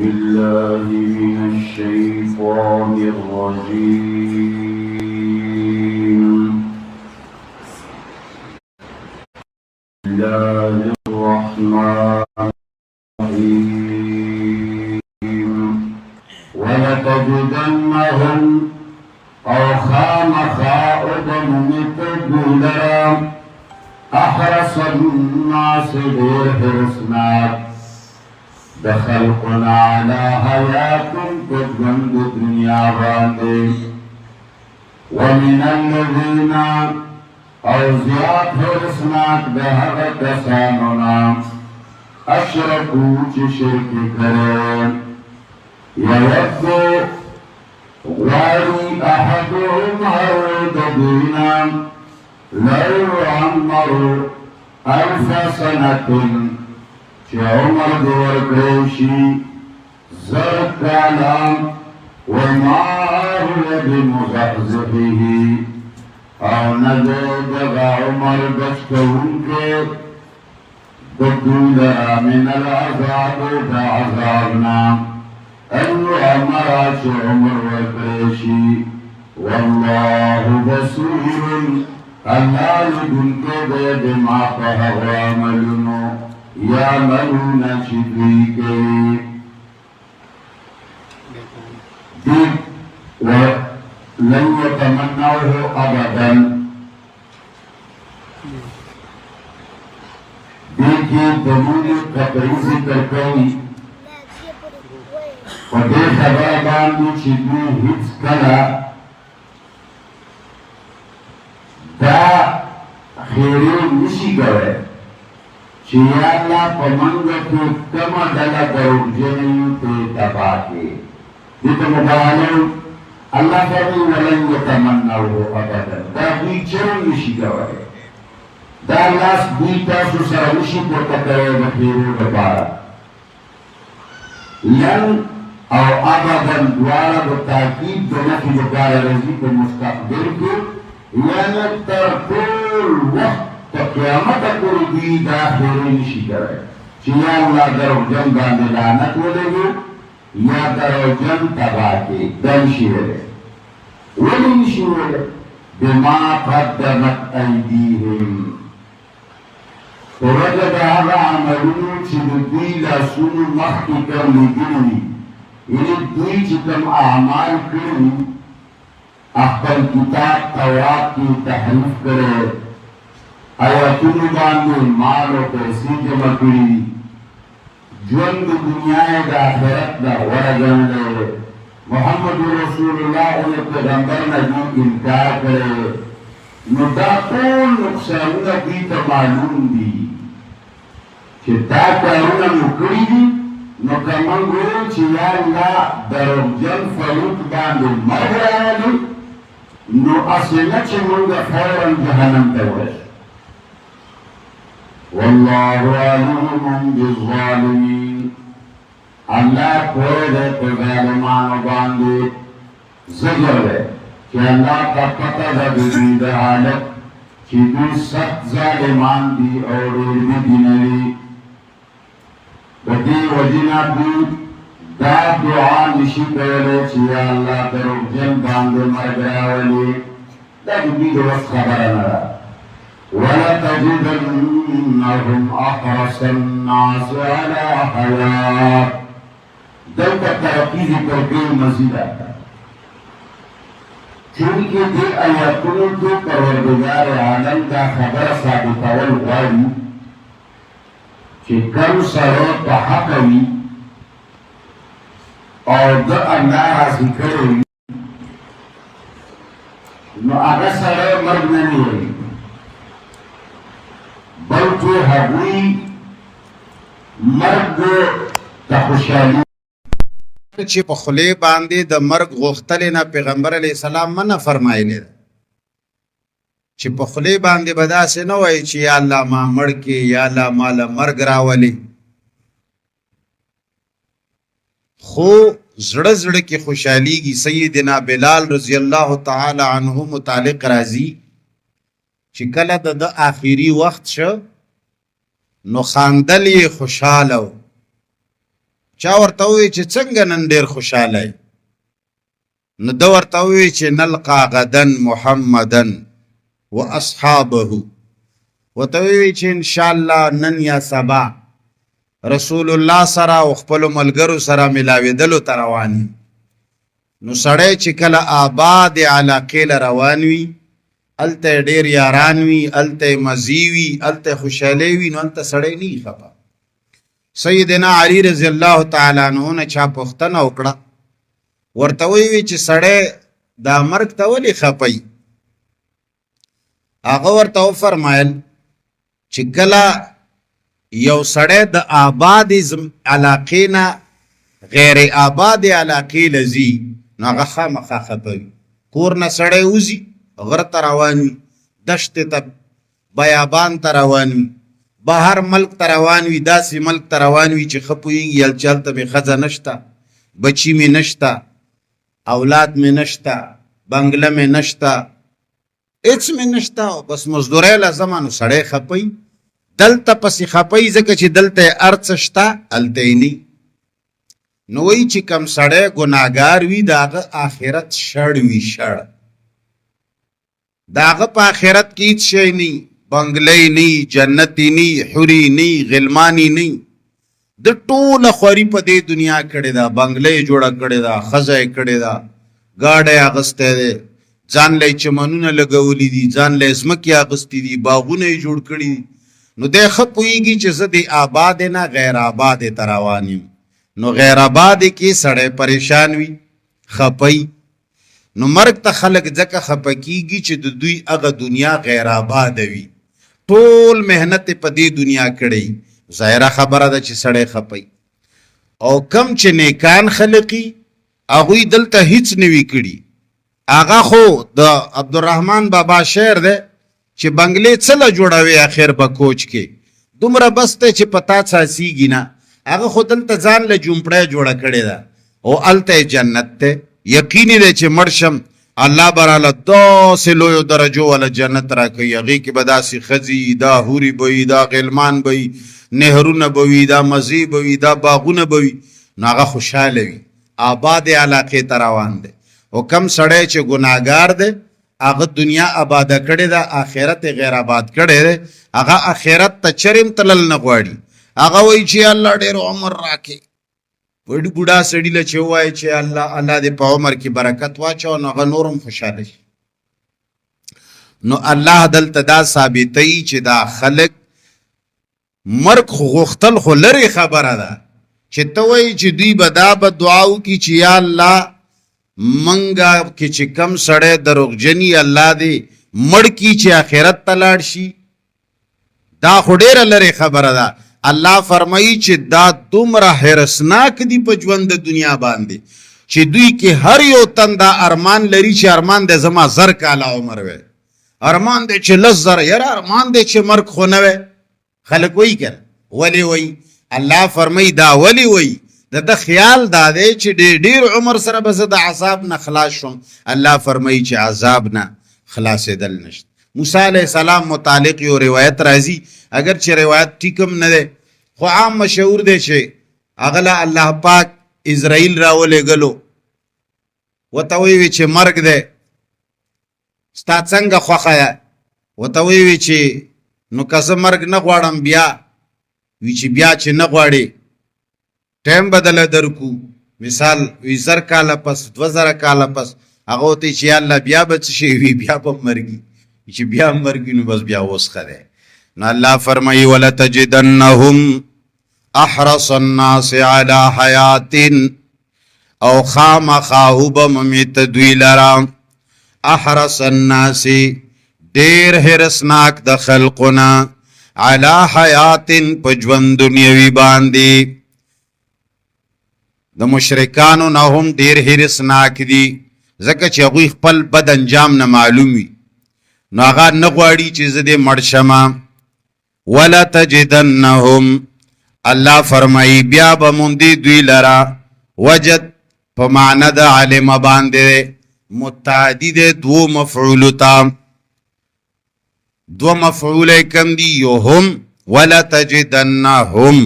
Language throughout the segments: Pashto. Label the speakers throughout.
Speaker 1: بالله من الشيطان الرجيم. بسم الله الرحمن الرحيم. ولتجدنهم أو خامخاؤدم متبلرا أحرص الناس بالحرصناك دخلقنا على حياة تجند الدنيا باندي ومن الذين أوزيات حرصناك بهغ كساننا أشركوا شرك كريم يود غاري أحدهم عرض دينا لو عمروا ألف سنة عمر دور كريشي زر كلام وما هو بمزحزحه او نجد عمر بشكون کے بدولرا من العذاب بعذابنا انو عمر عش عمر وكريشي والله بصير الله يدن كده بما فهو عملنا يعملون شديك ولن يتمنوه أبدا دیکھیں دلیل قطعی ذکر کئی و دے خبر باندی چیدنی ہیچ کلا دا خیری نشی گوئے چیا اللہ پمنگا تو کما ڈالا کرو جنیو تے تبا کے دیتا مبالو اللہ فرمی ولن یتمناو ابدا دا بی چرم نشی گوئے دا اللہ بیتا سو سرمشی پورتا کرے بخیرو ببارا لن او ابدا دوارا بتاکید دنکی بکار رضی کو مستقبل کو یعنی ترکول وقت تو قیامت کوئی بھی داخلی نشی کرے چیا اللہ درو جن باندے لعنت ولے گو یا درو جن تباہ کے دم شیرے ولی نشی ولے بما قدمت ایدیہم تو وجد آغا عملون چید دوی لاسون مخی کر لگنی یعنی دوی چکم اعمال کرنی اخبر کتاب تورات کی تحریف کرے آیاتونو باندې مال او پیسې جمع کړي ژوند د دنیا د آخرت د ورګنډه محمد رسول الله او پیغمبر نه انکار کړي نو دا ټول نقصانونه دې ته معلوم دي چې دا کارونه مو کړي دي نو کوم ګورو چې یا الله دروغجن فروت باندې مرګ راولي نو اصله چې موږ فورا جهنم ته ورشو والله عليم بالظالمين الله قد ظالمان باندې زجر ہے کہ اللہ کا پتہ دید حالت کہ دوی سخت ظالمان دی اور علم دینوی بدی وجنا دی دا دعا نشی کولے چی اللہ دروغ جن باندې مرګ راولي دا دی وس خبر نه ولتجدنهم احرص الناس على حياة دلتا ترقیز کرکے مزید آتا چونکہ دے آیاتونو کے پروردگار عالم کا خبر ثابتول غواړي چې کم سره په حق وي او د الله راضي کړي نو هغه سره مرګ نه وي بلکې هغوی مرګ ته خوشحالي
Speaker 2: چې په خلی باندې د مرګ غوښتل نه پیغمبر علی السلام منع فرمایلی چې په خلی باندې بداسه نه وای چې یا الله ما مړ کې یا الله مال مرګ راولي خو زړه زړه کې خوشحاليږي سیدنا بلال رضی الله تعالی عنہ متعلق راضی چې کله د آخري وخت شو نو خاندل یې خوشاله چا ورته ووی چې څنګه نن ډېر خوشحاله نو ده ورته ووی چې نلقا غدن محمدن و اصحابه ورته ووی چې انشاءالله نن یا سبا رسول الله سره او خپلو ملګرو سره ملاوېدلو ته روان یو. نو سړی چې کله آباد علاقې له روان وي هلته ډېر یاران وي، هلته مزي وي، هلته خوشحالۍ وي، نو هلته سړی نه وي خفه. سیدنا علی رضی الله تعالی عنه نه چا پوښتنه وکړه، ورته ویې چې سړی دا مرګ ته ولې خپه هغه ورته وفرمایل چې کله یو سړی د آباد علاقې نه غیر آباد علاقې له ځي نو هغه خامخا خپه وي. کور نه سړی وځي غره ته روان وي، دشتې ته بیابان ته روان وي، بهر ملک ته روان وي، داسې ملک ته روان وي چې ښه پوهېږي هلته هلته مې ښځه نشته، بچي مې نشته، اولاد مې نشته، بنګله مې نشته، هېڅ مې نشته، بس مزدورۍ له ځمه نو سړی خپه دلته پسې خپه ځکه چې دلته یې هر څه شته هلته یې نه. نو وایي چې کم سړی ګناهګار وي د هغه آخرت شړ وي، شړ د هغه په آخرت کې هېڅ شی نه، بنګلې نه، جنتي نه، حوري نه، غلماني نه، د ټوله خواري په دې دنیا کړې ده. بنګله یې جوړه کړې ده، ښځه یې کړې ده، ګاډی یې اخیستی دی، ځان له یې چمنونه لګولي دي، ځان له یې ځمکې اخیستې دي، باغونه یې جوړ کړي دي. نو دی ښه پوهېږي چې زه د آبادې نه غیر آبادې ته روان یم. نو غیر آبادې کې سړی پریشان وي، خپه. نو مرګ ته خلک ځکه خپه کېږي چې د دوی هغه دنیا غیر آباده وي، ټول محنت په دې دنیا کړی. ظاهره خبره ده چې سړی خپه. او کم چې نیکان خلقي هغوی دلته هیڅ نه وي کړي. هغه خو د عبدالرحمن بابا شعر دی چې بنګلې څه له جوړوي اخر په کوچ کې، دومره بس دی چې په تا څاسېږي نه. هغه خو دلته ځان له جومپړی جوړه کړې ده او هلته یې جنت دی. یقیني دی چې مړ شم الله به راله داسې لویو درجو والا جنت راکوي، هغې کې به داسې ښځې، دا حورې به وي، دا غلمان به وي، نهرونه به وي، دا مزې به وي، دا باغونه به وي. نو هغه خوشحاله وي، آباد علاقې ته روان دی. او کم سړی چې ګناهګار دی هغه دنیا آباده کړې ده، آخرت یې غیر آباد کړی دی. هغه آخرت ته چرې هم تلل نه غواړي. هغه وایي چې الله ډېر عمر راکړي. بوډا سړي له چې ووایي چې الله دې په عمر کې برکت واچو نو هغه نور هم خوشحاله شي. نو الله دلته دا ثابتوي چې دا خلک مرګ خو غوښتل خو لرې خبره ده، چې ته وایي چې دوی به دا به دعا وکړي چې یا الله منګه کې چې کم سړی دروغجني الله دې مړ کړي چې آخرت ته لاړ شي. دا خو ډېره لرې خبره ده. الله فرمایي چې دا دومره حرسناک دي په ژوند د دنیا باندې چې دوی کې هر یو تن دا ارمان لري چې ارمان دی زما زر کاله عمر وی، ارمان دی چې لس زره، یاره ارمان دی چې مرګ خو نه وی. خلک وایي که ولې وایي؟ الله فرمایي دا ولې وایي؟ د ده خیال دا دی چې ډېر عمر سره به زه د عذاب نه خلاص شم. الله فرمایي چې عذاب نه خلاصېدل نشته. موسی علیه السلام متعلق یو روایت راځي، اگر چې روایت ټیک هم نه دی خو عام مشهور دی چې هغه له الله پاک اسرائیل راولېږلو، ورته ویې چې مرګ دی ستا څنګه خوښه ده؟ ورته ویې چې نو که زه مرګ نه غواړم بیا؟ وی چې بیا چې نه غواړې ټایم بدله درکو، مثال وی 1000 کاله پس 2000 کاله پس. هغه ورته چې یا الله بیا به څه شي وي؟ بیا به مرګي. چې بیا مرګي نو بس بیا اوس ښه دی. نو الله فرمایي ولتجدنهم احرص الناس على حیات، او خامخا به مومي ته دوی لره احرص الناس ډېر حرصناک د خلقونه علی حیات په ژوند دنیوي باندې. د مشرکانو نه هم ډېر حرصناک دي ځکه چې هغوی خپل بد انجام نه معلوم وي، نو هغه نه غواړي چې زه دې مړ شمه. ولتجدنهم الله فرمایي بیا به موندي دوی لره، وجد په معنی د علم باندې متعدی دی، دو مفعولو ته. دو مفعول کم دی، یو هم ولتجدنهم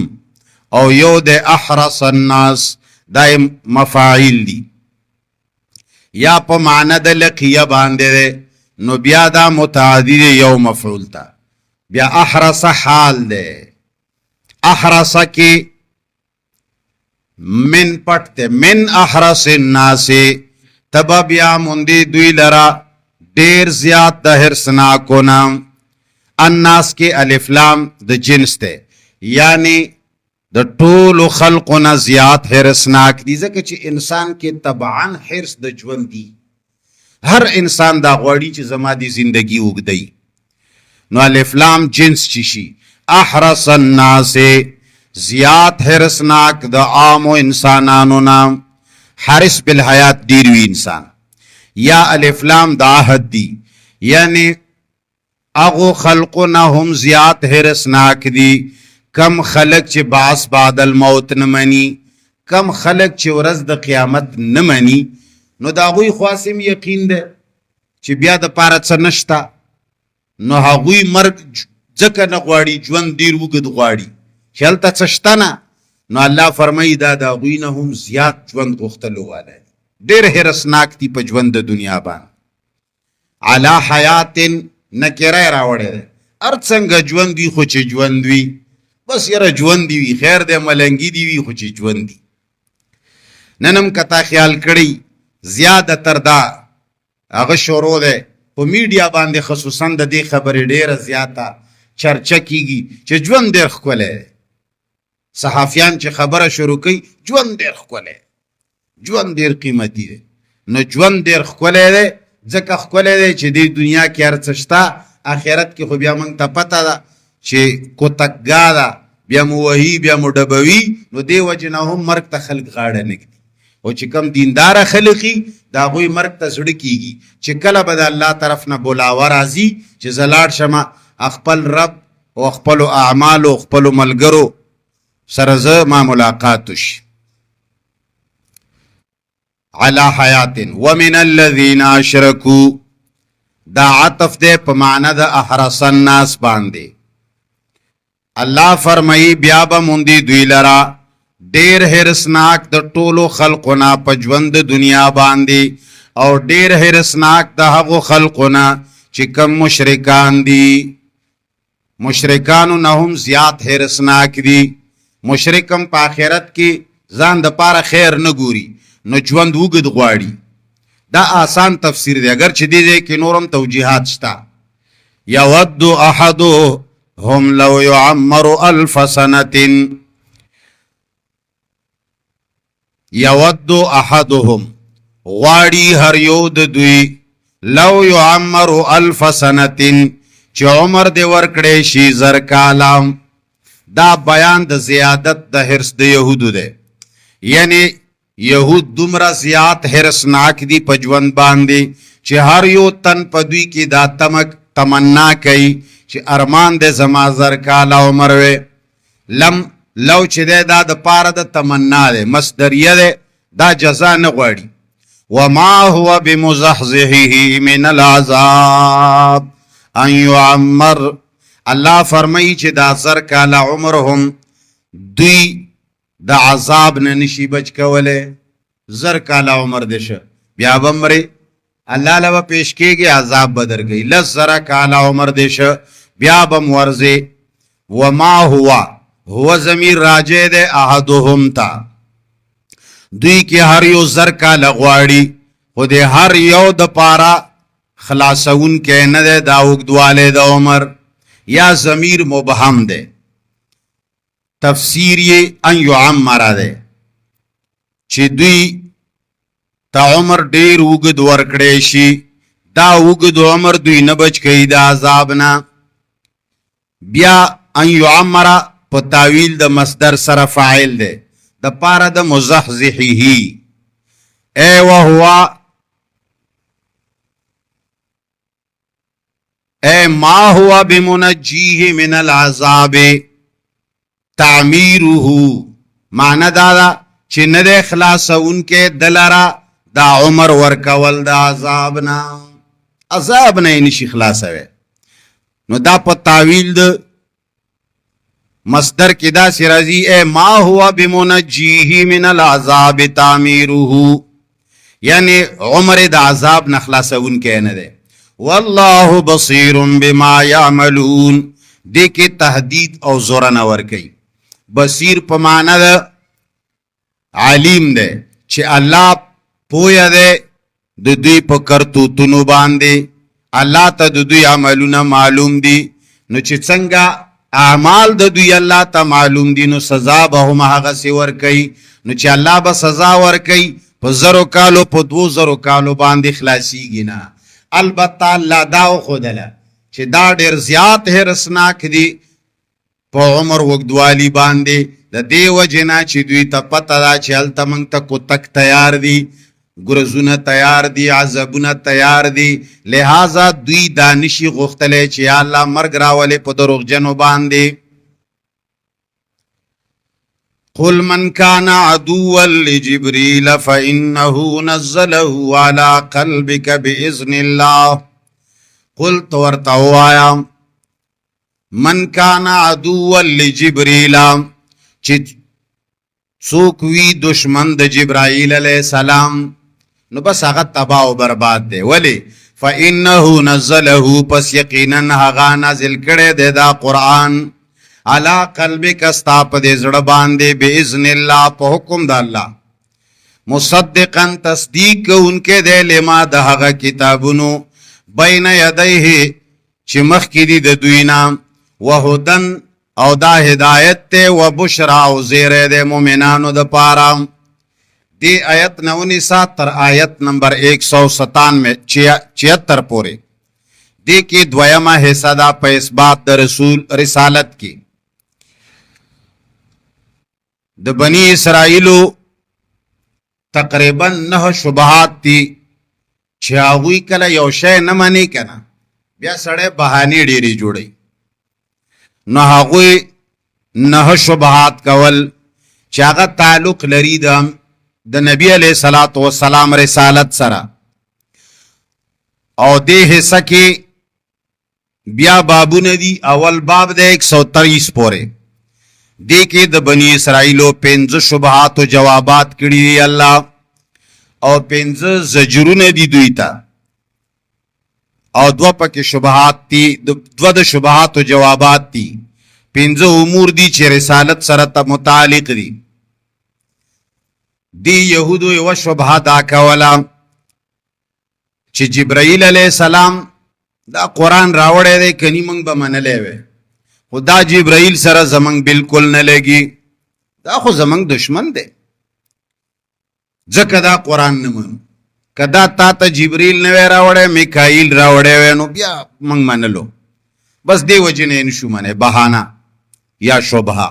Speaker 2: او یو د احرص الناس دای مفاعیل دی یا په معنی د لقیه باندې ده نو بیا دا متعدی یو مفعول تا بیا احرص حال ده احرص کی من پټ من احرص الناس تبا بیا مندی دوی لرا ډیر زیات د هرسناکو نام الناس کی الف لام د جنس ته یعنی د ټولو خلقونه زیات هرسناک دي ځکه چې انسان کې طبعا حرص د ژوند دی هر انسان دا غواړي چې زما دی زندگی وګدی نو الف لام جنس چی شي احرص الناس زیات هرسناک د عام انسانانو نام حرص بالحیات دیروی انسان یا الف لام دا عهد دی یعنی اغو خلقنا هم زیات هرسناک دی کم خلق چې باس بعد الموت نمانی کم خلق چې ورځ د قیامت نمانی نو دا غوی خواسم یقین ده چې بیا د پاره څه نشتا نو هغوی مرګ ځکه نه غواړي ژوند ډیر وګد غواړي چې هلته څه شته نه نو الله فرمایي دا د هغوی نه هم زیات ژوند غوښتلو والی ډېر هرسناک دي په ژوند د دنیا باندې علی حیات نکره یې راوړی دی هر څنګه ژوند وي خو چې ژوند وي بس یاره ژوند دی وي خیر دی ملنګي دی وي خو چې ژوند دی نن هم کتا خیال کړی زیادتر دا هغه شروع دی په میډیا باندې خصوصا د دې خبرې ډېره زیاته چرچه کیږي چې ژوند ډېر ښکلی دی صحافیان چې خبره شروع کوي ژوند ډېر ښکلی ژوند ډېر قیمتي دی نو ژوند ډېر ښکلی دی ځکه ښکلی دی چې دې دنیا کې هر څه شته آخرت کې خو بیا موږ ته پته ده چې کوتکګا ده بیا مو وهي بیا مو ډبوي نو دې وجې نه هم مرګ ته خلک غاړه نه ږدي او چې کم دینداره خلقي د هغوی مرګ ته زړه کیږي چې کله به د الله طرف نه بلاوه راځي چې زه لاړ شمه خپل رب او خپلو اعمالو خپلو ملګرو سره زه ما ملاقات وشي علی حیات ومن الذین اشرکوا دا عطف دے په معنی د احرص الناس باندې الله فرمایي بیا به موندي دوی لرا ډیر هرسناک د ټولو خلقونه په ژوند د دنیا باندې او ډیر هرسناک د هغو خلقونه چې کم مشرکان دي مشرکانو نه هم زیات هرسناک دي مشرکم په آخرت کې ځان د پاره خیر نه ګوري نو ژوند وګد غواړي دا آسان تفسیر دی اگر چې دې کې نورم توجیهات شته یود احدهم لو يعمر 1000 سنه یود احدهم غواړي هر یو د دوی لو يعمر 1000 سنه چې عمر دې ورکړې شي زر کالام دا بیان د زیادت د حرص د یهودو دی یعنی یهود دومره زیات حرصناک دي په ژوند باندې چې هر یو تن په دوی کې دا تمنا کوي چې ارمان د زما زر کاله عمر وي لو چې دی دا د پاره د تمنا دی مصدریه دی دا جزا نه غواړي وما هو بمزحزحه من العذاب ان يعمر الله فرمایي چې دا زر کاله عمر هم دوی د عذاب نه نشي بچ کوله زر کاله عمر دشه بیا بمري الله لو پیش کېږي عذاب بدر گئی لس زر کاله عمر دشه بیا بم ورزه وما هو ضمیر راجع ده احدهم تا دوی کې هر یو زر کاله غواړي خو د هر یو د پارا خلاصون کې نه ده دا وګدواله د عمر یا ضمیر مبهم ده تفسیر یہ ان یعمر ده چې دوی تا عمر ډیر وګد ورکړې شي دا وګد عمر دوی نه بچ کړي د عذاب نه بیا ان یعمر په تاویل د مصدر سره فاعل ده د پاره د مزحزحه ای وهو ای ما هو بمنجیه من العذاب تعمیره معنی دادا چې نه د خلاصون کې دلرا دا عمر ورکول د عذاب نه نشي خلاصوي نو دا په تعویل د مصدر کی دا سی رضی اے ما ہوا بمنجیه من العذاب تعمیره یعنی عمر دا عذاب نخلاصون کے ندے واللہ بصیر بما یعملون دے کے تحدید او زورن ورکی بصیر پمانا دا علیم دے چھ اللہ پویا دے د دوی په کرتوتونو باندې الله ته د دوی عملونه معلوم دي نو چې څنګه اعمال د دوی الله ته معلوم دي نو سزا به هم هغسې ورکوي نو چې الله به سزا ورکوي په 1000 کالو په 2000 کالو باندې خلاصیږي نه البته الله دا وښودله چې دا ډېر زیات حرصناک دي په عمر وږدوالي باندې د دې وجې نه چې دوی ته پته ده چې هلته موږ ته کوتک تیار دي گرزونه تیار دی عذابونه تیار دی لہذا دوی دانشی غختلی چې یا الله مرگ راولی په دروغجنو باندې قل من كان عدوا لجبريل فإنه نزله على قلبك بإذن الله قل تورتوایا من كان عدوا لجبريل چې څوک وی دشمن د جبرائیل علیہ السلام نو بس هغه تباہ و برباد دے ولی فإنه نزله پس یقینا هغه نازل کړي دے دا قرآن علا قلبک استا په دې زړه باندې باذن الله په حکم د الله مصدقا تصدیق کوونکې دے لما د هغه کتابونو بین یدیه چې مخکې دي د دوی نام وهدن او دا هدایت تے و بشرا او زیر دے مومنانو دا پارا دی آیت 19 تر آیت نمبر 197 پورے دی کی دویمہ حصہ دا پا اثبات دا رسول رسالت کی دا بنی اسرائیلو تقریبا 9 شبہات تی چاہوی کلا یو شے نمانی کنا بیا سڑے بہانی ڈیری جوڑی نو هغوی 9 شبهات کول چې هغه تعلق لري د نبی علیہ الصلوۃ والسلام رسالت سره او دې حصہ کې بیا بابونه دي اول باب د 123 پورې دې کې د بنی اسرائیلو 15 شبهات او جوابات کړي دي الله او 15 زجرونه دي دوی ته او دو پکې شبهات دي دو د شبهات او جوابات دي 15 امور دي چې رسالت سره ته متعلق دي دی یهودو یو شبهه دا کولا چې جبرائیل علیہ السلام دا قرآن راوړی دی کني موږ به منلی وی خو دا جبرائیل سره زمونږ بالکل نه لګي دا خو زمونږ دشمن دی ځکه دا قرآن نه منو که دا تا ته جبرائیل نه وی راوړی میکائیل راوړی وی نو بیا موږ منلو بس دی وجې نه نشو منی بهانه یا شبهه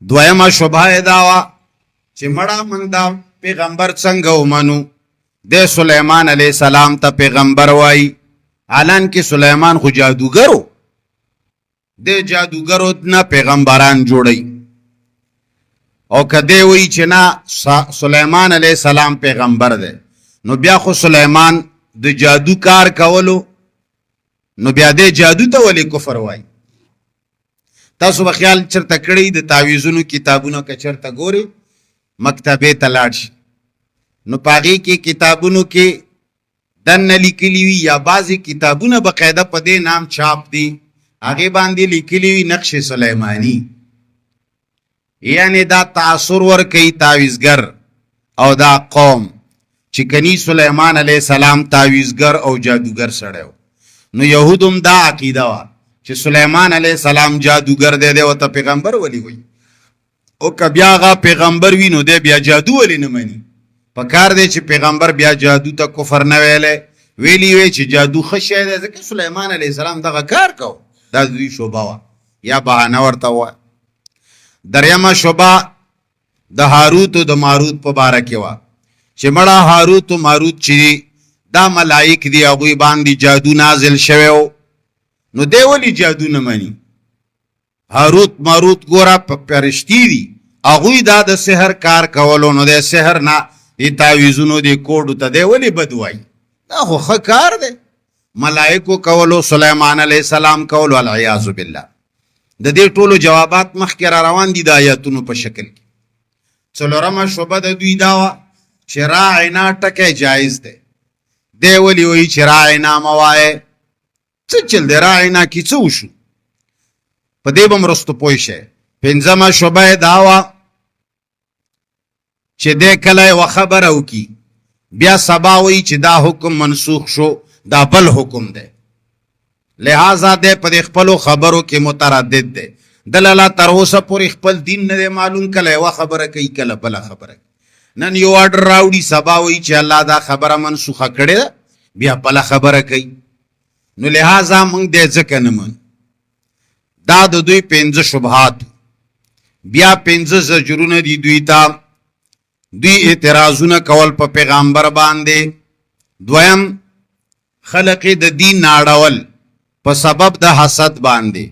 Speaker 2: دویمه شبهه دا وه چې مړه موږ دا پیغمبر څنګه ومنو د سلیمان علیہ السلام ته پیغمبر وای حالان کې سلیمان خو جادوګرو د جادوګرو نه پیغمبران جوړی او کده وی چې نه سلیمان علیہ السلام پیغمبر دی نو بیا خو سلیمان د جادو کار کولو نو بیا د جادو ته ولی کفر وای تاسو به خیال چرته کړی د تعویذونو کتابونو که چرته ګوري مکتبه تلاړ شي نو پاغي کې کتابونو کې دنه لیکلی وي یا بعضی کتابونه بقاعده په دې نام چاپ دي هغه باندې لیکلی وي نقش سلیمانی یعنی دا تاثر ور کوي تعویذګر او دا قوم چې کني سلیمان علیہ السلام تعویذګر او جادوګر سړیو نو يهودم دا عقیده وا چې سلیمان علیہ السلام جادوګر دی او ته پیغمبر ولی وي او که بیا غا پیغمبر وی نو دی بیا جادو ولی نه مني پکار دی چې پیغمبر بیا جادو ته کفر نه ویلی وی چې جادو خشه دی ځکه سلیمان علیہ السلام دغه کار کو دا دوی شوبه وا یا بهانه ورته وا دریمه شوبه د هاروت او د ماروت په باره کې وا چې مړه هاروت او ماروت چې دا ملائک دی هغوی باندې جادو نازل شوی نو دی ولی جادو نه مني هاروت ماروت ګوره پرشتي دي هغوی دا د سحر کار کولو نو د سحر نه د تعویذونو د کوډو ته دی ولی بد وایي دا خو ښه کار دی ملائکو کولو سلیمان علیہ السلام کولو والعیاذ بالله د دې ټولو جوابات مخکې را روان دي د آیاتونو په شکل کې. څلورمه شعبه د دوی دا وه چې راعنا ټکی جایز دی. دی ولې وایي چې راعنا مه وایې؟ څه چل دی راعنا کې څه وشو؟ په دې به م رستو پوه شئ. پنځمه شعبه یې دا وه چې دی کله یوه خبره وکړي بیا سبا وایي چې دا حکم منسوخ شو، دا بل حکم دی. لہذا دی په دې خپلو خبرو کې متردد دی. دله لا تر اوسه پورې خپل دین نه دی معلوم، کله یوه خبره کوي کله بله خبره کوي. نن یو آرډر راوړي سبا وایي چې الله دا خبره منسوخه کړې ده، بیا بله خبره کوي. نو لہذا موږ دی ځکه نه منو. دا د دوی 5 شبهات. بیا 5 زجرونه دي دوی ته. دوی اعتراضونه کول په پیغمبر باندې. دویم خلق د دین ناړول په سبب د حسد باندې،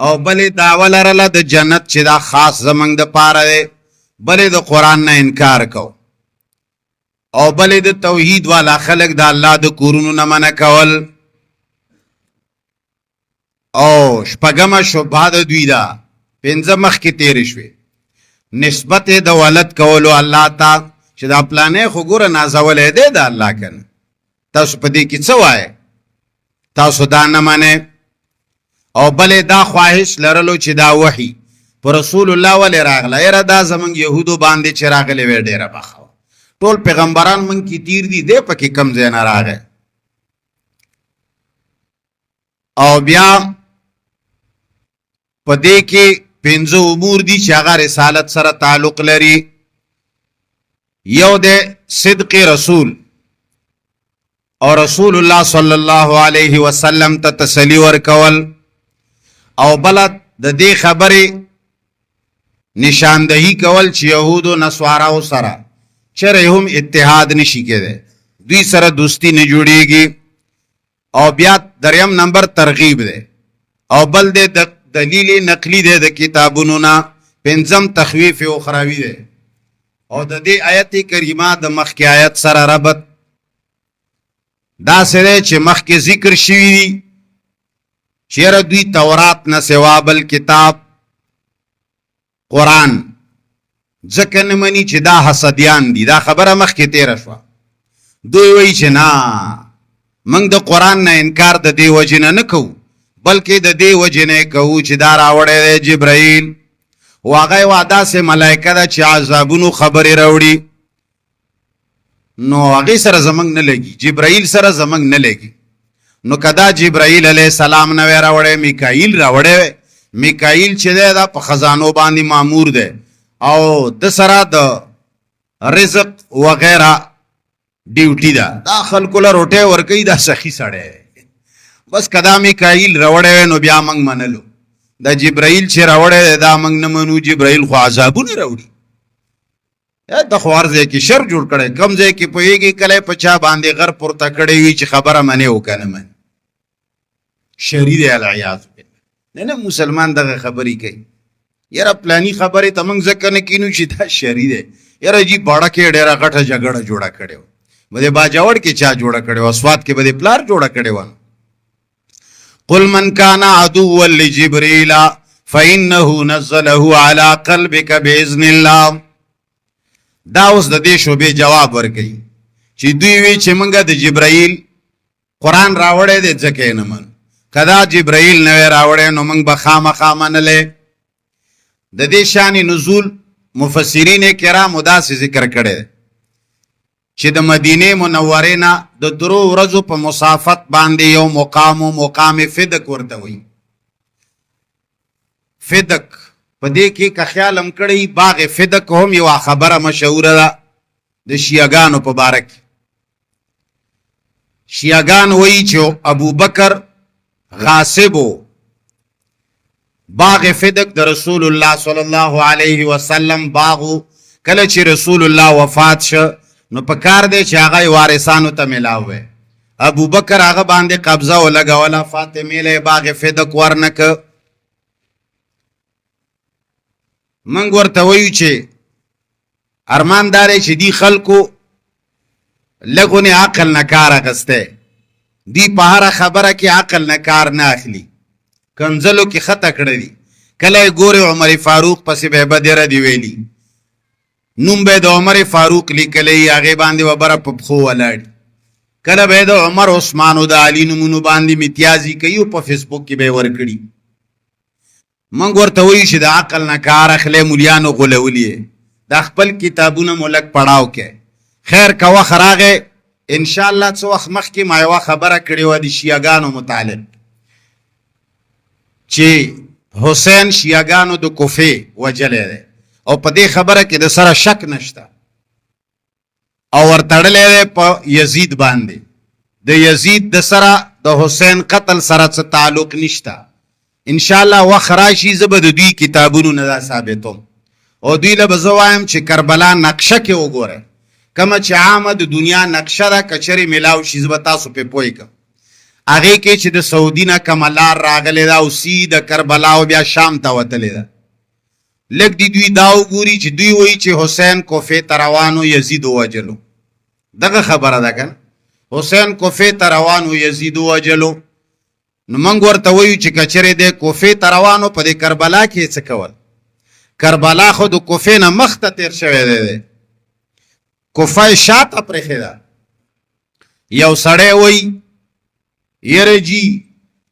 Speaker 2: او بلې دعوه لرله د جنت چې دا خاص زمونږ د پاره دی، بلې د قرآن نه انکار کو، او بلې د توحید والا خلق د الله د کورونو نه منع کول. او شپږمه شبهه د دوی ده 5 مخکې تېرې شوې، نسبت د ولد کولو الله ته چې دا پلانې خو ګوره نازولی دی د الله کنه، تاسو په دې کې څه وایې؟ تاسو دا نه منئ. او بلې دا خواهش لرلو چې دا وحي په رسول الله ولې راغله؟ یاره دا زمونږ یهودو باندې چې راغلی وی ډېره بخه وه. ټول پیغمبران مونږ کې تیر دي، دی پکې کم ځای نه راغی. او بیا په دې کې 5 امور دي چې هغه رسالت سره تعلق لري. یو د صدق رسول، او رسول الله صلی الله علیه وسلم ته تسلی ورکول، او بل د دې خبرې نشاندهی کول چې یهودو نصاراو سره چرې هم اتحاد نشي کېدی، دوی سره دوستی نه جوړیږي. او بیا دریم نمبر ترغیب دی، او بل د دلیل نقلی دی د کتابونو نه. 5 تخویف اخروی دی، او د دې آیت کریمه د مخکې آیت سره ربط دا سره چې مخکې ذکر شوی دی چې دوی تورات نه سوا بل کتاب قرآن ځکه نه مني چې دا حسدیان دي. دا خبره مخکې تیره شوه. دوی وایي چې نه، موږ د قرآن نه انکار د دې وجې نه کوو، بلکې د دې وجې نه کوو چې دا راوړی دی جبرائیل، او هغه یوه داسې ملایکه ده چې عذابونو خبرې راوړي. نو هغې سره زمونږ نه لګي، جبرائیل سره زمونږ نه لګي. نو که دا جبرائیل علیه السلام نه وی راوړی، میکائیل راوړی وی. میکائیل چې دی دا په خزانو باندې مامور دی، او د سره د رزق وغیره ډیوټي ده. دا خلکو له روټۍ ورکوي، دا سخي سړی. بس که دا میکائیل راوړی وی نو بیا موږ منلو. دا جبرائیل چې راوړی دی دا موږ نه منو. جبرائیل خو عذابونه راوړي. د خو هر ځای کې شر جوړ کړی، کم ځای کې پوهېږي کله په چا باندې غر پورته کړی وي چې خبره منې او که نه منې. شری دی العیاذ بالله. نه مسلمان دغه خبرې کوي. یاره پلانی خبرې ته موږ ځکه نه کینو چې دا شری دی. یاره جي باړه کې ډېره غټه جګړه جوړه کړې وه، به د باجوړ کې چا جوړه کړې وه؟ سوات کې به د پلار جوړه کړې وه. قل من كان عدوا لجبريل فإنه نزله على قلبك بإذن الله. دا اوس د دې شوبې جواب ورکوي چې دوی وی چې موږ د جبرائیل قرآن راوړی دی ځکه یې نه منو. که دا جبرائیل نه وی راوړی نو موږ به خامخا منلی. د دې شان نزول مفسرین کرامو داسې ذکر کړی دی چې د مدینې منورې نه د 3 ورځو په مسافت باندې یو مقام و مقام فدق ورته وایي. فدق په دې کې که خیال هم کړی باغ فدق هم یوه خبره مشهوره ده د شیعګانو په باره کې. شیعګان وایي چې ابو بکر غاصب و. باغ فدق د رسول الله صلی الله علیه وسلم باغو. کله چې رسول الله وفات شو نو په کار دی چې هغه وارثانو ته میلاو وی. ابو بکر هغه باندې قبضه ولګوله، فاطمې له باغ فدق ورنکه. منګ ورته وایو چې ارمان داره چې دی خلکو لګونه عقل نه کار اخسته، دی په هر خبره کې عقل نه کار نه اخلي. کنزلو کې خطا کړی دي، کله ګوره عمر فاروق پسې به بدره دی ویلی نوم به د عمر فاروق لیکلی هغه باندې وبره په پخو ولاړ کله به د عمر عثمان او د علي نومونو باندې امتیازي کوي په فیسبوک کې به ورکړي مونږ ورته وایو چې د عقل نه کار اخلي مولیانو غولولي د خپل کتابونه ملک پړاو کې خیر کا وخت راغې ان شاء الله څو وخت مخکې ما یو خبره کړې و د شیعاګانو متعلق چې حسین شیعاګانو د کوفه وجلې ده او په دې خبره کې د سره شک نشته او ورتړلې په یزید باندې د یزید د سره د حسین قتل سره څه تعلق نشته ان شاء الله وخت راشي زبد دوی کتابونو نه ثابتوم او دوی له بزوایم چې کربلا نقشه کې وګوره کما چې عامه د دنیا نقشه را کچري ملاو شي زب تاسو په پوي کا هغه کې چې د سعودي نه کملار راغله دا او سیده کربلا او بیا شام ته وتلې ده لګ دی دوی داو ګوري چې دوی وایي چې حسین کوفه تروانو یزید وجلو دغه خبره ده کنه حسین کوفه تروانو یزید وجلو نو موږ ورته وایو چې کچره د کوفه تروانو په کربلا کې څه کول کربلا خو د کوفه نه مخته تیر شوی دی کوفه شاته پرخه ده یو سړی وایي یره جی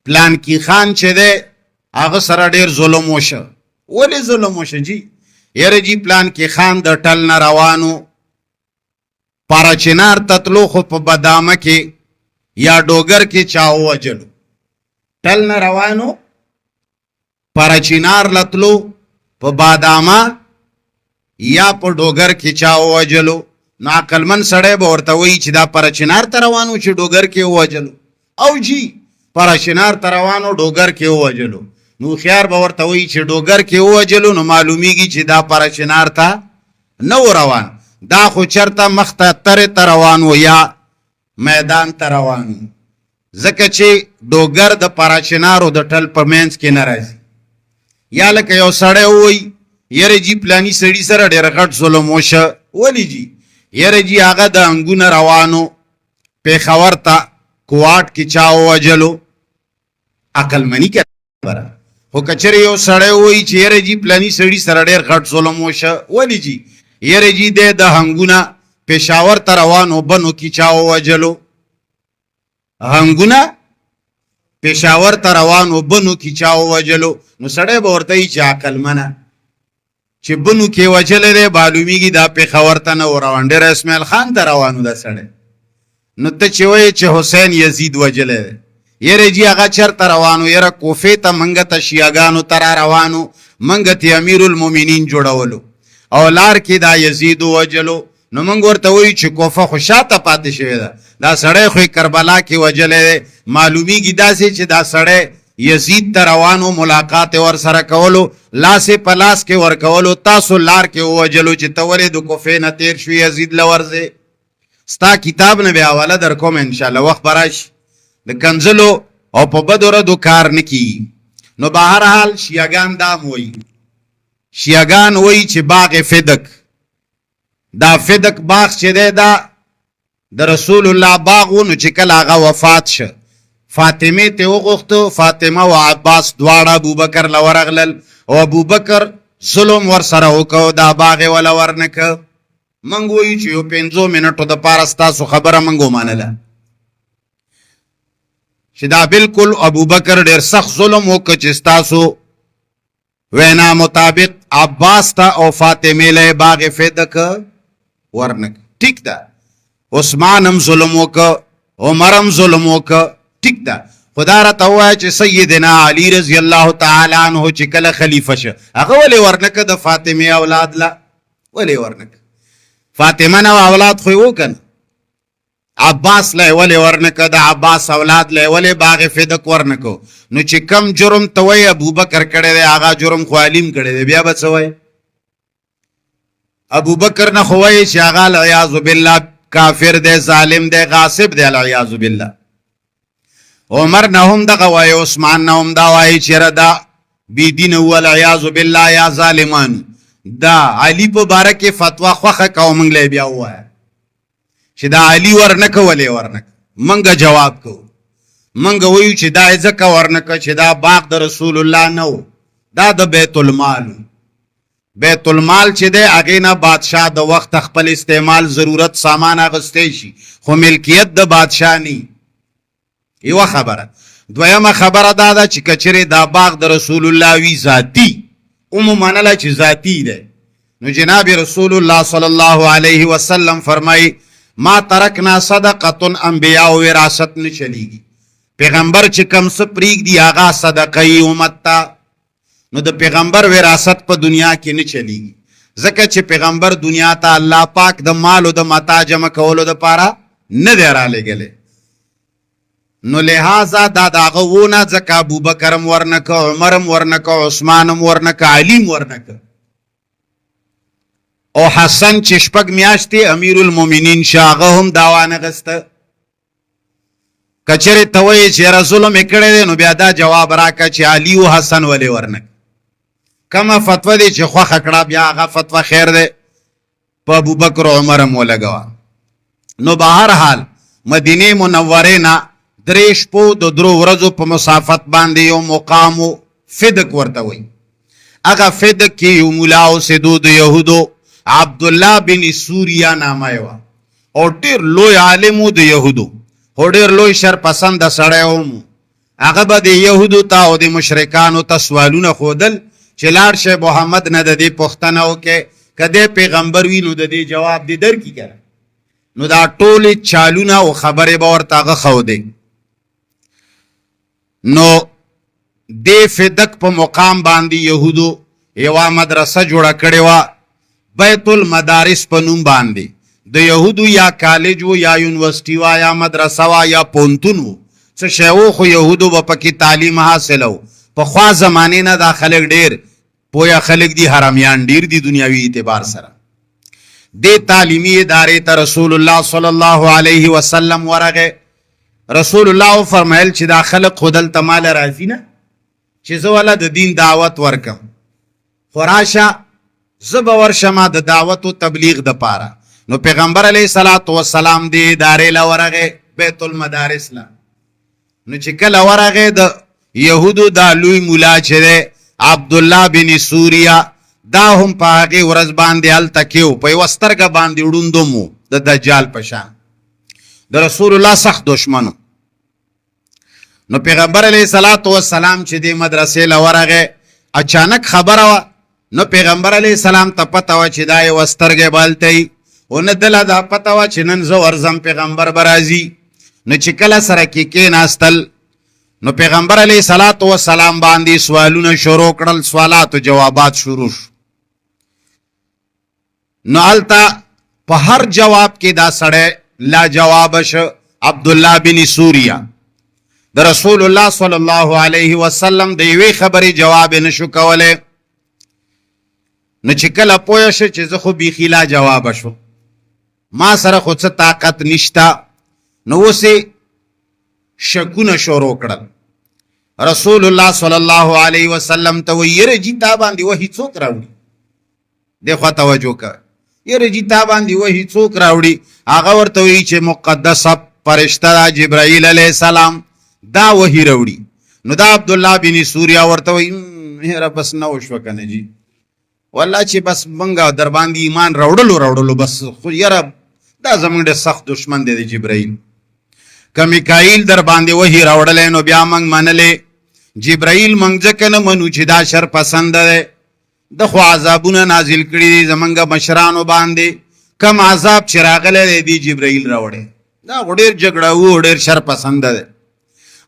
Speaker 2: پلان کی خان چې ده هغه سره ډیر ظلم وشه ولی ظلم وشه جی یره جی پلان کی خان د ټل نه روانو پارچنار تتلو خو په بادامه کې یا ډوګر کې چاو وجلو ټل نه روانو پارچنار لتلو په بادامه یا په ډوګر کې چاو وجلو نو عقلمن سړی به ورته وایي چې دا پارچنار ته روانو چې ډوګر کې وجلو او جی پارچنار ته روانو ډوګر کې وجلو نو خيار به ورته وایي چې ډوګر کې وجلو نو معلومیږي چې دا پارچنار ته نو روان دا خو چرته مخته تر ته روانو یا میدان ته روانو ځکه چې ډوګر د پارچنارو د ټل په منځ کې ناراضي یا لکه یو سړی وایي یره جی پلانی سړی سره ډېر غټ ظلم وشه ولی جی یره جی هغه د انګونه روانو پیښور ته کوواټ کې چاو وجلو عقل منی خبره خو کچره یو سړی وایي چې یره جی پلانی سړی سره ډېر غټ ظلم وشه ولی جی یره جی د هنګونه پیښور ته روانو بنو کې چاو وجلو هنګونه پیښور ته روانو بنو کې چاو وجلو نو سړی به ورته یې چې عقل منه چې بنو کې وجلې ده معلومیږي دا پیښور ته نه روان ډېر اسماعیل خان ته روانو دا سړی نو ته چې وایې چې حسین یزید وجلې ده یره جی هغه چرته روانو یره کوفه ته منګه ته شیعاګانو تر روانو منګه ته امیر المؤمنین جوړولو او لار کې دا یزید وجلو نو منګ ورته وایو چې کوفه خو شاته پاتې شوی ده دا سړی خو کربلا کې وجلې معلومیږي داسې چې دا سړی یزید ته روانو ملاقات ور سره کولو لاس په لاس کې ور کولو تاسو لار کې وجلو چې تورې د کوفه نه تیر شو یزید لورځه ستا کتاب نه بیا حواله در کوم ان شاء الله وخت براش د کنزلو او په بدره دو کار نکی نو بهر حال شیعاګان دا وایي شیعاګان وایي چې باغ فدق دا فدق باغ چې دی دا د رسول الله باغ و نو چې کله هغه وفات شه فاطمه ته وغوښتو فاطمه او عباس دواړه ابوبکر لورغلل او ابوبکر ظلم ور سره وکاو دا باغ ولا ورنک منګ وایو چې یو 5 منټو د پارستا سو خبره منګو مانله چې دا بالکل ابوبکر ډیر سخت ظلم وکړ چې تاسو وینا مطابق عباس تا او فاطمه له باغ فدق ورنک ٹھیک ده عثمان هم ظلم وکړ عمر هم ظلم وکړ ٹھیک ده خدا را ته وایي چې سیدنا علی رضی الله تعالی عنہ چې کله خلیفہ شه هغه ولې ورنک د فاطمه اولاد لا ولې ورنک فاطمه نو اولاد خو وکړ عباس له ولې ورنک د عباس اولاد له ولې باغ فدق ورنکو نو چې کم جرم توي ابوبکر کړي دی هغه جرم خو علیم کړي دی بیا بچوي ابوبکر نه خوای چې هغه العیاذ بالله کافر دی ظالم دی غاصب دی العیاذ بالله عمر نه هم دغه وای عثمان نه هم دا وای چې ردا بی دین ول عیاذ بالله یا ظالمان دا علی په باره کې فتوا خوخه کوم له بیا وای چې دا علی ورنک ولې ورنک منګه جواب کو منګه وایو چې دا ځکه ورنک چې دا باغ د رسول الله نو دا د بیت المال. بیت المال چې دی هغې نه بادشاه د وخت خپل استعمال ضرورت سامان اغستی شي خو ملکیت د بادشاه نی. یوه خبره. دویمه خبره دا ده چې کچرې دا باغ د رسول الله وي ذاتي اومو منله چې ذاتي دی نو جناب رسول الله صلی الله علیه وسلم فرمای ما ترکنا صدقه انبیاء وراثت نه چلیږي. پیغمبر چې کم څه پرېږدي هغه صدقه یې امت ته. نو د پیغمبر وراثت په دنیا کې نه چلیږي ځکه چې پیغمبر دنیا ته الله پاک د مال او د متاع جمع کولو دپاره نه دی رالیږلی. نو لہذا دا د هغه وونه ځکه ابوبکر هم ورنکه عمر هم ورنکه عثمان هم ورنکه علي هم ورنکه او حسن چې شپږ میاشتې امیر المؤمنین شه هغه هم دا وانغسته. کچرې ته وایې چې یاره ظلم یې کړی دی نو بیا دا جواب راکړه چې علي او حسن ولې ورنکه. کمه فتوه دی چې خوښه کړه بیا هغه فتوه خیر دی په ابوبکر او عمر هم ولګوه. نو به هر حال مدینې منورې نه 3 شپو د 3 ورځو په مسافت باندې یو مقام فدق ورته وایي. هغه فدق کې یو ملا اوسېدو د یهودو عبدالله بن سوریا نامه یې وه او ډېر لوی عالم و د یهودو خو ډېر لوی شرپسنده سړی و. هغه به د یهودو ته او د مشرکانو ته سوالونه ښودل چې لاړ شی محمد نه د دې پوښتنه وکړې که دی پیغمبر وي نو د دې جواب دې درکړي که نه. نو دا ټولې چالونه او خبرې به ورته هغه ښودې. نو دې فدق په مقام باندې یهودو یوه مدرسه جوړه کړې وه بیت المدارس په نوم باندې. د یهودو یا کالج و یا یونیورسټي وه یا مدرسه وه یا پونتون و څه شی و خو یهودو به پکې تعلیم حاصله و. پخوا زمانې نه دا خلک ډېر پویه خلک دي حرامیان ډېر دي دنیاوي اعتبار سره. دې تعلیمي ادارې ته رسول الله صلی الله علیه وسلم ورغی. رسول الله فرمایل چې دا خلک خو دلته ماله راځي نه چې زه والا د دین دعوت ورکم خو راشه زه به ورشمه د دعوت و تبلیغ دپاره. نو پیغمبر علیه صلات وسلام دې ادارې له ورغی بیت المدارس له. نو چې کله ورغی د یهودو دا لوی مولا چې دی عبدالله بن سوریا دا هم په هغې ورځ باندې هلته کې و په یوه سترګه باندې ړوند هم و د دجال په شان د رسول الله سخت دشمن. نو پیغمبر علیه صلات وسلام چې دې مدرسې له ورغی اچانک خبره وه. نو پیغمبر علیه السلام ته پته وه چې دا یوه سترګې به هلته وي او نه دله دا پته وه چې نن زه ورځم پیغمبر به راځي. نو چې کله سره کې کېناستل نو پیغمبر علیه صلات وسلام باندې سوالونه شروع کړل سوالات و جوابات شروع شو. نو هلته په هر جواب کې دا سړی لا جواب شه عبدالله بن سوریا د رسول الله صلی الله علیه وسلم د یوې خبرې جواب یې نشو کولی. نو چې کله پوه شه چې زه خو بیخي لا جواب شو ما سره خو څه طاقت نشته نو اوس شکونه شروع کړل. رسول الله صلی الله علیه وسلم ته وایي یره جي تا باندې وحي څوک راوړي. دې خوا توجه کوه. یره جي تا باندې وحي څوک راوړي. هغه ورته وایي چې مقدسه فرشته ده جبرائیل علیه السلام دا وحي راوړي. نو دا عبدالله بن سوریا ورته وایي یره بس نه وشوه که نه جي والله چې بس منګه در باندې ایمان راوړلو بس خو یره دا زمونږ ډېر سخت دشمن دی د جبرائیل. که میکائیل در باندې وحي راوړلی نو بیا موږ منلې. جبرائیل موږ ځکه نه منو چې دا شر پسنده دی. د خو عذابونه نازل کړي دي زمونږ مشرانو باندې. کم عذاب چې راغلی دی جبرائیل راوړی دا خو ډېر جګړهو ډېر شر پسنده دی.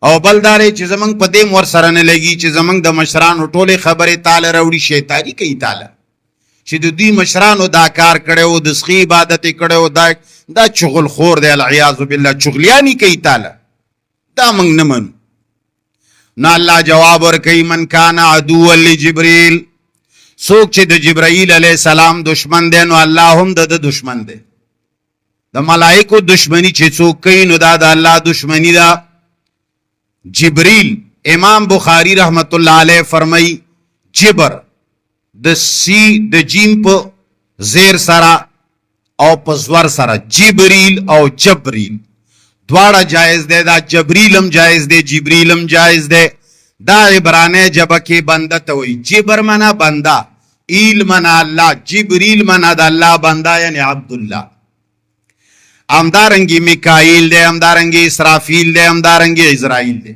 Speaker 2: او بل دا دی چې زمونږ په دې ورسره نه لګي چې زمونږ د مشرانو ټولې خبرې تاله راوړي شیطاني کوي تاله چې د دوی مشرانو دا کار کړی و د سخي عبادت یې کړی و دا چغل خور دی العیاذ بالله چغلیانی کوي تاله دا موږ نه منو. نو الله جواب ورکوي من کان عدوا لجبریل څوک چې د جبرائیل علیه السلام دشمن دی نو الله هم د دشمن دی. د ملائکو دشمنی چې څوک کوي نو دا د الله دشمنی ده. جبریل امام بخاری رحمت الله علیه فرمای جبر د جیم په زیر سره او په زور سره جبریل او جبریل دواړه جایز دی. دا جبریل هم جایز دی جبریل هم جایز دی. دا عبرانه جبه کې بنده ته وي. جبر منا بنده، ایل منا الله، جبریل منا د الله بنده یعنی عبدالله. همدارنګي میکائیل دی، همدارنګي اسرافیل دی، همدارنګي اسرائیل دی.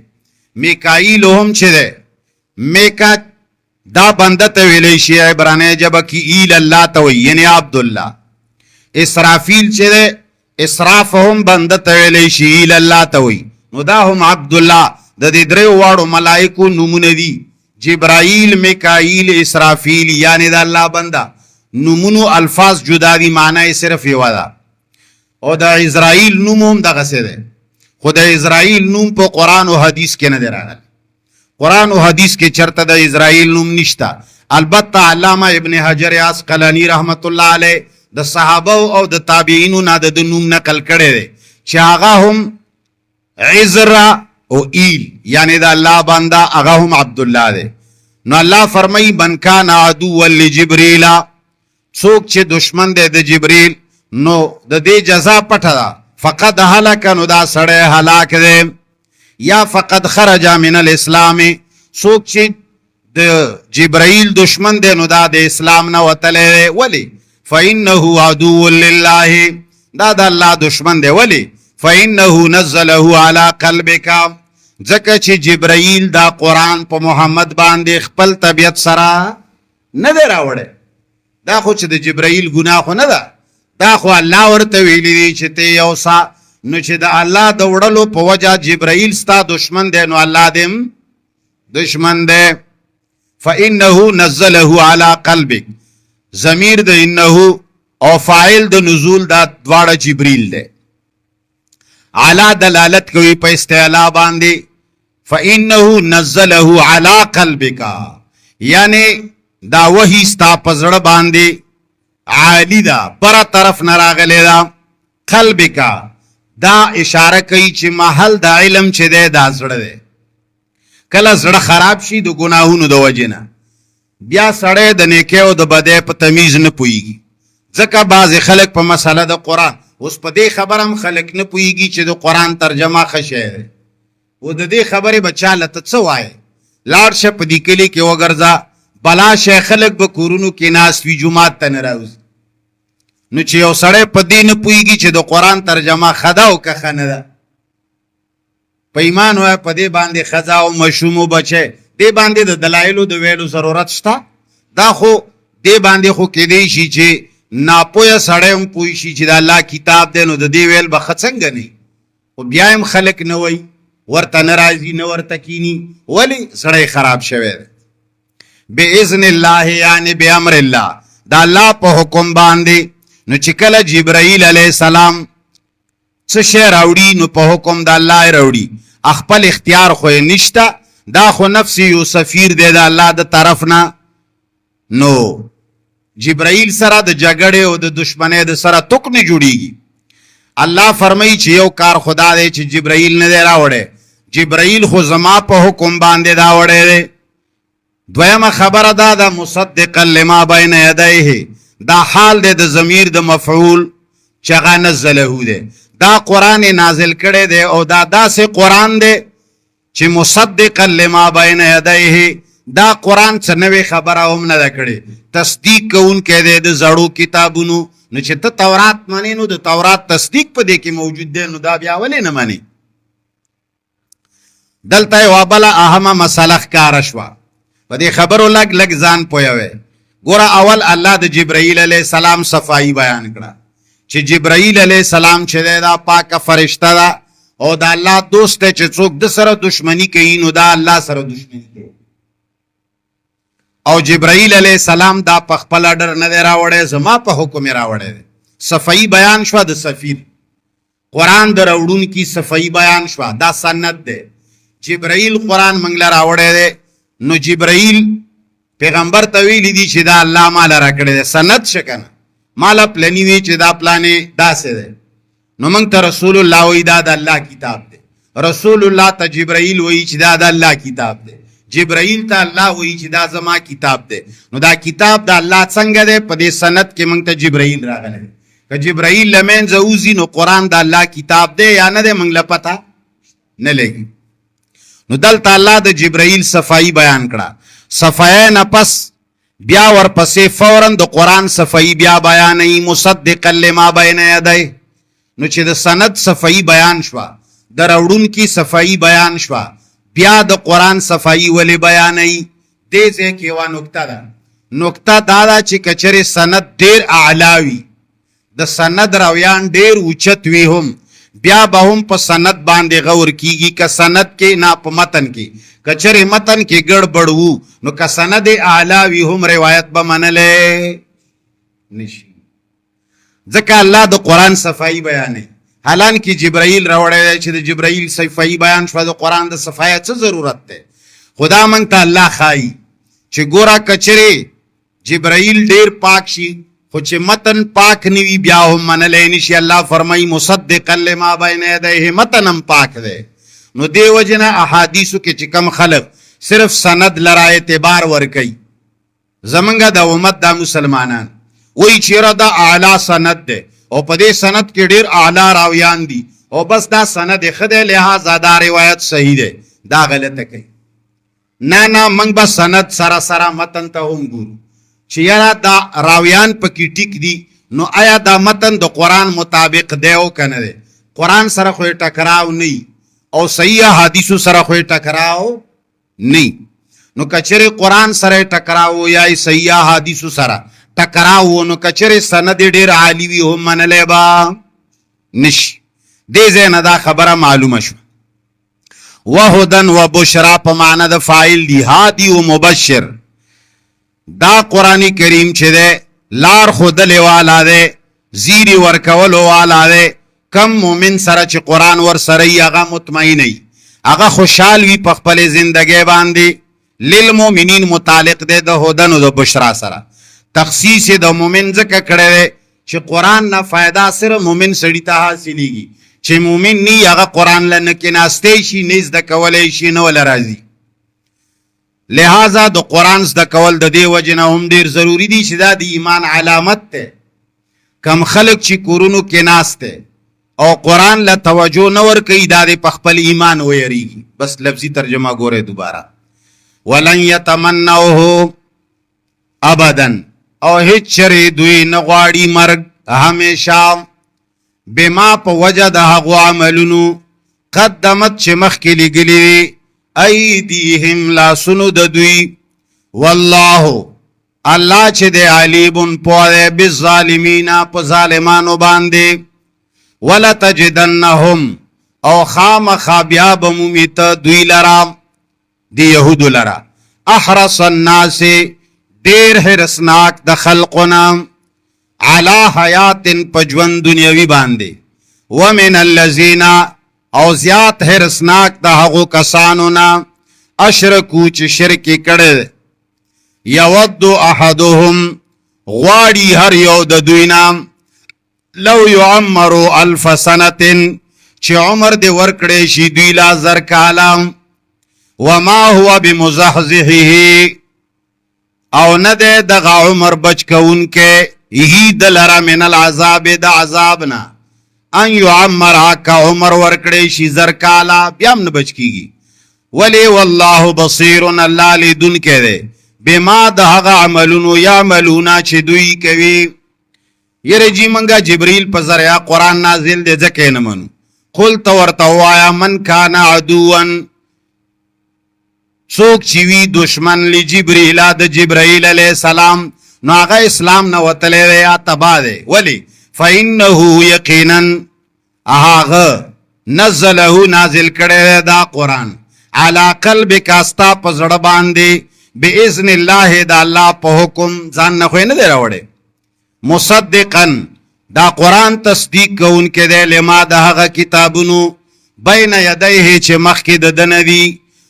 Speaker 2: میکائیل هم چې دی میکا دا بنده ته ویلی شي عبرانه جبه کې ایل الله ته وي یعنی عبدالله. اسرافیل چې دی اسراف هم بنده ته ویلی شي ایل الله ته وي، نو دا هم عبدالله. د دې دریو واړو ملائکو نومونه دي، جبرائیل، میکائیل، اسرافیل، یعنی د الله بنده. نومونو الفاظ جدا دي، معنی صرف یو ده. او د اسرائیل نوم هم دغه څه ده، خو د اسرائیل نوم په قرآن او حدیث کې نه دی راغلی. قرآن او حدیث کې چرته د اسرائیل نوم نشته. البته علامه ابن حجر عسقلانی رحمت الله علیه د صحابه او د تابعینو نه د نوم نقل کړی دی چې هغه هم عزرا او ایل یعنی د الله بنده هغه هم عبدالله دی. نو الله فرمایي من کان عدو لجبريل، څوک چې دشمن دی د جبريل نو د دې جزا پټه ده. فقد هلك، نو دا سړی هلاک دی. یا فقد خرج من الاسلام، څوک چې د جبرائیل دشمن دی نو دا د اسلام نه وتلی دی. ولی؟ فانه عدو لله، دا د الله دشمن دی. ولی؟ فانه نزله على قلبك، ځکه چې جبرائیل دا قرآن په محمد باندې خپل طبیعت سره نه دی راوړی. دا خو چې د جبرائیل ګناه خو نه ده، دا خو الله ورته ویلی دی چې ته یو سا. نو چې د الله د وړلو په وجه جبرائیل ستا دشمن دی نو الله دې دشمن دی. فانه نزله على قلبك، ضمیر د انه او فاعل د نزول دا دواړه جبرائیل دی. علا دلالت کوي په استعلا باندې. فانه نزله على قلبك، یعنی دا وحی ستا په زړه باندې عالی دا پر طرف نه راغلی دا. قلبک دا اشاره کوي چې محل د علم چې دی دا زړه دی. کله زړه خراب شي د ګناهونو د وجې نه بیا سړی د نیکۍ او د بدۍ په تمیز نه پوهېږي. ځکه بعضې خلک په مسله د قرآن، اوس په دې خبره هم خلک نه پوهېږي چې د قرآن ترجمه ښه شی دی. و د دې خبرې به چاله ته څه وایې؟ لاړ شه په دې کلي کې وګرځه، بلا شی خلک به کورونو کې ناست وي، جومات ته نه راوځي. نو چې یو سړی په دې نه پوهېږي چې د قرآن ترجمه ښه ده او که ښه نه ده، په ایمان وایه په دې باندې ښځه او مشوم او بچی دې باندې د دلایلو د ویلو ضرورت شته؟ دا خو دې باندې خو کېدی شي چې ناپوهه سړی هم پوه شي چې د الله کتاب دی، نو د دې ویل به ښه څنګه نه وي. خو بیا هم خلک نه وایي، ورته نه راځي، نه ورته کینی. ولې؟ سړی خراب شوی دی. باذن الله یعنی بامر الله، د الله په حکم باندې. نو چې کله جبرائیل علیه السلام څه شی راوړي نو په حکم د الله یې راوړي، خپل اختیار خو یې نشته. دا خو نفس یو سفیر دی د الله د طرف نه. نو جبرائیل سره د جګړې او د دشمنۍ د سره توک نه جوړیږي. الله فرمایي چې یو کار خدا دی چې جبرائیل نه دی راوړی، جبرائیل خو زما په حکم باندې راوړی دی. دویمه خبره دا ده مصدقا لما بین یدیه، دا حال دی د ضمیر د مفعول چې هغه نزله دی. دا قرآن نازل کړی دی او دا داسې قرآن دی چې مصدقا لما بین یدیه، دا قرآن څه نوې خبره هم نه ده کړې، تصدیق کوونکی دی د زړو کتابونو. نو چې ته تورات منې نو د تورات تصدیق په دې کې موجود دی، نو دا بیا ولې نه منې؟ دلته یوه بله اهمه مسله ښکاره شوه، په دې خبرو لږ لږ ځان پوهوئ. ګوره اول الله د جبرائیل علیه السلام صفایي بیان کړه چې جبرائیل علیه السلام چې دی دا پاکه فرشته ده او د الله دوست دی. چې څوک د سره دشمني کوي نو دا الله سره دشمني کوي. او جبرائیل علیه السلام دا په خپل اډر نه دی راوړی، زما په حکم یې راوړی دی. صفایي بیان شوه د سفیر، قرآن د راوړونکي صفایي بیان شوه، دا سنت دی. جبرائیل قرآن موږ له راوړی دی، نو جبرائیل پیغمبر ته ویلی دی چې دا الله ماله راکړی دی. سنت شه کنه، ماله پلنی وی چې دا پلانې داسې دی. نو موږ ته رسول الله وی دا د الله کتاب دی، رسول الله ته جبرائیل وی چې دا د الله کتاب دی، جبرائیل ته الله وی چې دا زما کتاب دی. نو دا کتاب د الله څنګه دی؟ په دې سند کې موږ ته جبرائیل راغلی دی. که جبرائیل له منځه وځي نو قرآن د الله کتاب دی یا نه دی موږ له پته نه لګي. نو دلته الله د جبرائیل صفائی بیان کړه. صفای نه پس بیا ورپسې فوراً د قرآن صفائی بیا بیانوي مصدقا لما بین یدیه. نو چې د سند صفائی بیان شوه، د راوړونکي صفائی بیان شوه، بیا د قرآن صفائی ولې بیانوي؟ دې ځای کې یوه نکته ده. نکته دا ده چې کچرې سند ډېر اعلاوي، د سند راویان ډېر اوچت وي هم، بیا به هم په سند باندې غور کیږي. که سند کې نه په متن کې، کچرې متن کې ګړبړ وو نو که سند اعلاوي هم روایت به منلی نشي. ځکه الله د قرآن صفائی بیانوي. حالانکه جبرائیل راوړی دی چې د جبرائیل صفائی بیان شوه، د قرآن د صفائی څه ضرورت دی؟ خدا موږ ته الله ښایي چې ګوره کچرې جبرائیل ډیر پاک شي خو چې متن پاک نوي بیا هم منلی نشي. الله فرمایي مصدقا لما بین یدیه، متن هم پاک دی. نو دی وجنه احادیثو کې چې کم خلق صرف سند لرا اعتبار ورکي، زمونږ د امت دا مسلمانان وی چیرې دا اعلی سند دی او په دې سند کې ډیر اعلی راویان دي او بس دا سند خدای لحاظه دا روایت صحیح دی، دا غلطه کوي. نه نه، موږ به سند سره سره متن ته هم ګورو چې یاره دا راویان پکې ټیک دي، نو آیا دا متن د قرآن مطابق دی او که نه دی؟ قرآن سره خو یې ټکراو نه او صحیح حدیثو سره خو یې ټکراو نه. نو کچرې قرآن سره ټکراو یا صحیح حدیثو سره ټکراو نو کچرې سند ډېر عالی وي هم منلی به نشي. دې ځای نه دا خبره معلومه شوه. وهدن و بشرا په معنی د فاعل دی، هادي و مبشر. دا قرآن کریم چې دی لار ښودلې والا دی، زیری ورکولو والا دی. کم مومن سره چې قرآن ور سره وي هغه مطمئن وي، هغه خوشحال وي په خپلې زندګۍ باندې. للمؤمنین متعلق دی د هدن و د بشرا سره. تخصیص د مومن ځکه کړی دی چې قرآن نه فایده صرف مومن سړي ته حاصلېږي. چې مومن نی هغه قرآن له نه کېناستی شي، نه زده کولی شي، نه وله راځي. لہذا د قرآن زده کول د دې وجې نه هم ډېر ضروري دي چې دا د ایمان علامت دی. کم خلک چې کورونو کې ناست دی او قرآن له توجه نه ورکوي، دا د په خپل ایمان ویریږي. بس لفظي ترجمه ګورئ دوباره. ولن یتمنوه ابدا، او هیڅ چرې دوی نه غواړي مرګ همیشه، بما په وجه د هغو عملونو قدمت چې مخکې لګلي وي ایدیهم لاسونو د دوی. والله الله چې دی علیم پوه دی بالظالمین په ظالمانو باندې. ولتجدنهم او خامخا بیا به مومي ته دوی لرا دی یهودو لرا احرص الناس ډیر حرصناک د خلقنا علا حیات په ژوند دنیوي باندې. ومن الذین او زیات حرصناک د هغو کسانو نه اشرکو چې شرک کړي. یود احدهم غواړي هر یو د دوی نه لو یعمرو الف سنة چې عمر دې ورکړی شي دوی لا زر کاله. وما هو بمزحزحه او نه دی دغه عمر بچ کوونکی هی د لره من العذاب د عذابنا ان یعمر که عمر ورکړی شي زر کاله بیا هم نه بچ کیږي. ولی والله بصیر الله لیدونکی دی بما د هغه عملونو یعملونه چې دوی کوي. یره جی منګه جبرئیل په ذریعه قرآن نازل دی ځکه نه منو. قل ته ورته ووایه من کان عدوا څوک چې وي دشمن لجبرئیل د جبرئیل علیه السلام نو هغه اسلام نه وتلی دی یا تباه دی. ولی فانه یقینا هغه نزله نازل کړی دا قرآن علی قلبک استا په زړه باندې باذن الله د الله په حکم ځان نه خو نه دی راوړی. مصدقا دا قرآن تصدیق کوونکی دی لما د هغه کتابونو بین یدیه چې مخکې د ده نه دي.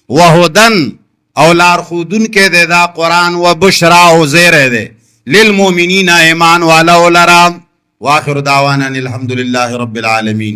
Speaker 2: وهدن او لارښودونکی دی دا قرآن و بشرا او زیری دی للمؤمنین ایمان والا لرا. واخر دعوانا الحمد لله رب العالمین.